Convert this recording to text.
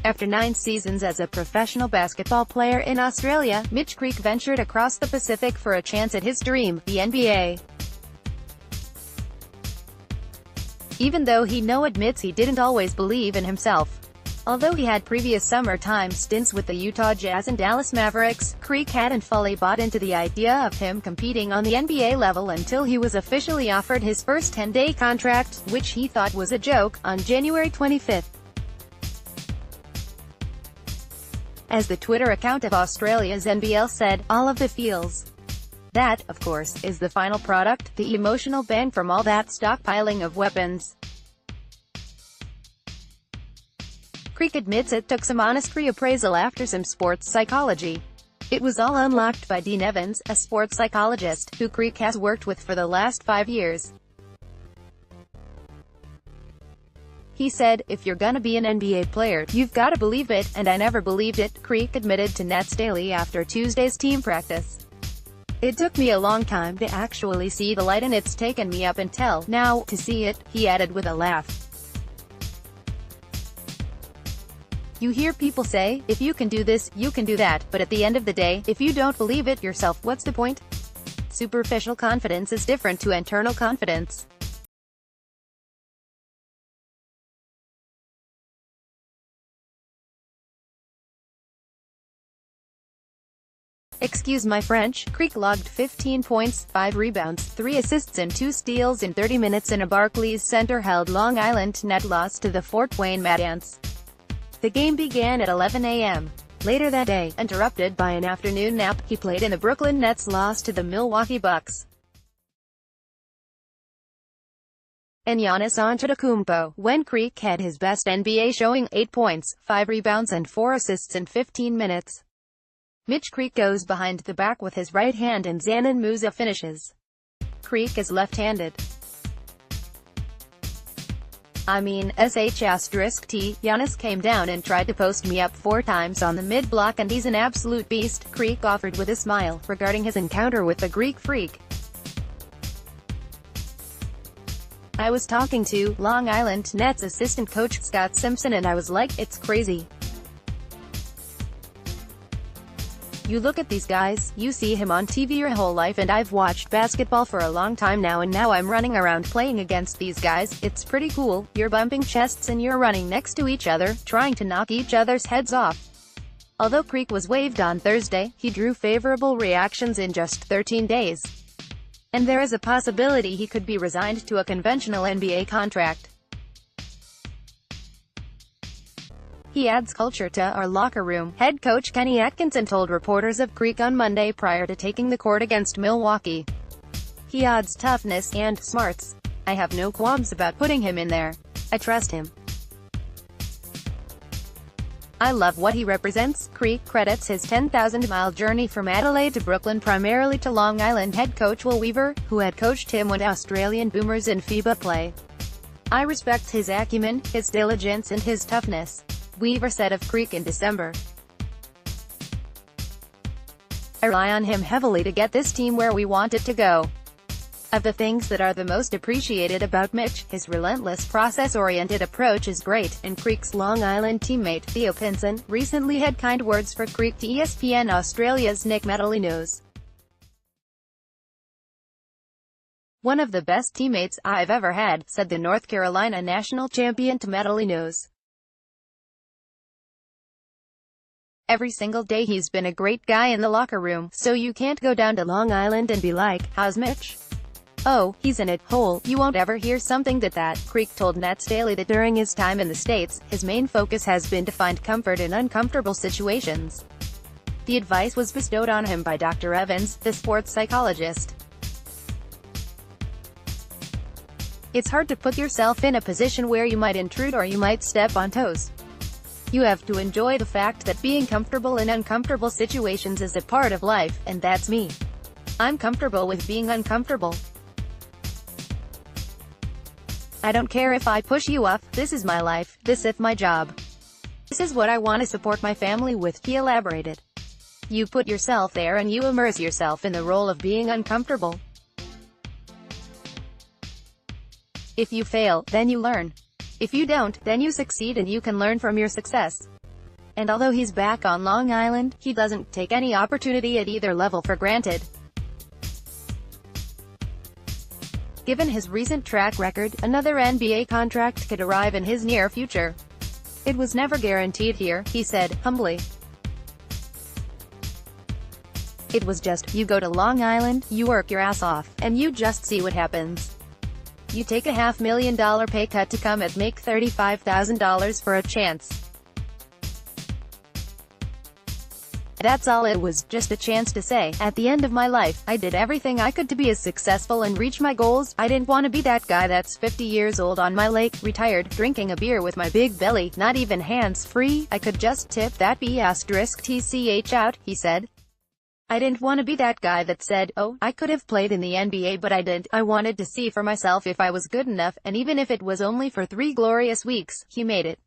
After 9 seasons as a professional basketball player in Australia, Mitch Creek ventured across the Pacific for a chance at his dream, the NBA. Even though he admits he didn't always believe in himself. Although he had previous summertime stints with the Utah Jazz and Dallas Mavericks, Creek hadn't fully bought into the idea of him competing on the NBA level until he was officially offered his first 10-day contract, which he thought was a joke, on January 25. As the Twitter account of Australia's NBL said, all of the feels. That, of course, is the final product, the emotional bang from all that stockpiling of weapons. Creek admits it took some honest reappraisal after some sports psychology. It was all unlocked by Dean Evans, a sports psychologist, who Creek has worked with for the last 5 years. He said, "If you're gonna be an NBA player, you've gotta believe it, and I never believed it," Creek admitted to Nets Daily after Tuesday's team practice. "It took me a long time to actually see the light, and it's taken me up until now to see it," he added with a laugh. "You hear people say, if you can do this, you can do that, but at the end of the day, if you don't believe it yourself, what's the point? Superficial confidence is different to internal confidence." Excuse my French, Creek logged 15 points, 5 rebounds, 3 assists and 2 steals in 30 minutes in a Barclays Center-held Long Island net loss to the Fort Wayne Mad Ants. The game began at 11 a.m. Later that day, interrupted by an afternoon nap, he played in the Brooklyn Nets' loss to the Milwaukee Bucks. And Giannis Antetokounmpo, when Creek had his best NBA showing, 8 points, 5 rebounds and 4 assists in 15 minutes. Mitch Creek goes behind the back with his right hand and Zanin Musa finishes. Creek is left-handed. Giannis came down and tried to post me up 4 times on the mid-block, and he's an absolute beast, Creek offered with a smile, regarding his encounter with the Greek Freak. "I was talking to Long Island Nets assistant coach Scott Simpson and I was like, it's crazy. You look at these guys, you see him on TV your whole life, and I've watched basketball for a long time now, and now I'm running around playing against these guys. It's pretty cool. You're bumping chests and you're running next to each other, trying to knock each other's heads off." Although Creek was waived on Thursday, he drew favorable reactions in just 13 days. And there is a possibility he could be resigned to a conventional NBA contract. He adds culture to our locker room, head coach Kenny Atkinson told reporters of Creek on Monday prior to taking the court against Milwaukee. "He adds toughness and smarts. I have no qualms about putting him in there. I trust him. I love what he represents." Creek credits his 10,000-mile journey from Adelaide to Brooklyn primarily to Long Island head coach Will Weaver, who had coached him when Australian Boomers in FIBA play. "I respect his acumen, his diligence and his toughness," Weaver said of Creek in December. "I rely on him heavily to get this team where we want it to go. Of the things that are the most appreciated about Mitch, his relentless process-oriented approach is great," and Creek's Long Island teammate, Theo Pinson, recently had kind words for Creek to ESPN Australia's Nick Medalinos. "One of the best teammates I've ever had," said the North Carolina national champion to Medalinos. "Every single day he's been a great guy in the locker room, so you can't go down to Long Island and be like, 'How's Mitch? Oh, he's in it, hole.' You won't ever hear something that." Creek told Nets Daily that during his time in the States, his main focus has been to find comfort in uncomfortable situations. The advice was bestowed on him by Dr. Evans, the sports psychologist. "It's hard to put yourself in a position where you might intrude or you might step on toes. You have to enjoy the fact that being comfortable in uncomfortable situations is a part of life, and that's me. I'm comfortable with being uncomfortable. I don't care if I push you off. This is my life. This is my job. This is what I want to support my family with," he elaborated. "You put yourself there and you immerse yourself in the role of being uncomfortable. If you fail, then you learn. If you don't, then you succeed and you can learn from your success." and although he's back on Long Island, he doesn't take any opportunity at either level for granted. Given his recent track record, another NBA contract could arrive in his near future. "It was never guaranteed here," he said, humbly. "It was just, you go to Long Island, you work your ass off, and you just see what happens. You take a $500,000 pay cut to come and make $35,000 for a chance. That's all it was, just a chance to say, at the end of my life, I did everything I could to be as successful and reach my goals. I didn't want to be that guy that's 50 years old on my lake, retired, drinking a beer with my big belly, not even hands-free. I could just tip that B***tch out," he said. "I didn't want to be that guy that said, oh, I could have played in the NBA but I didn't. I wanted to see for myself if I was good enough, and even if it was only for 3 glorious weeks." He made it.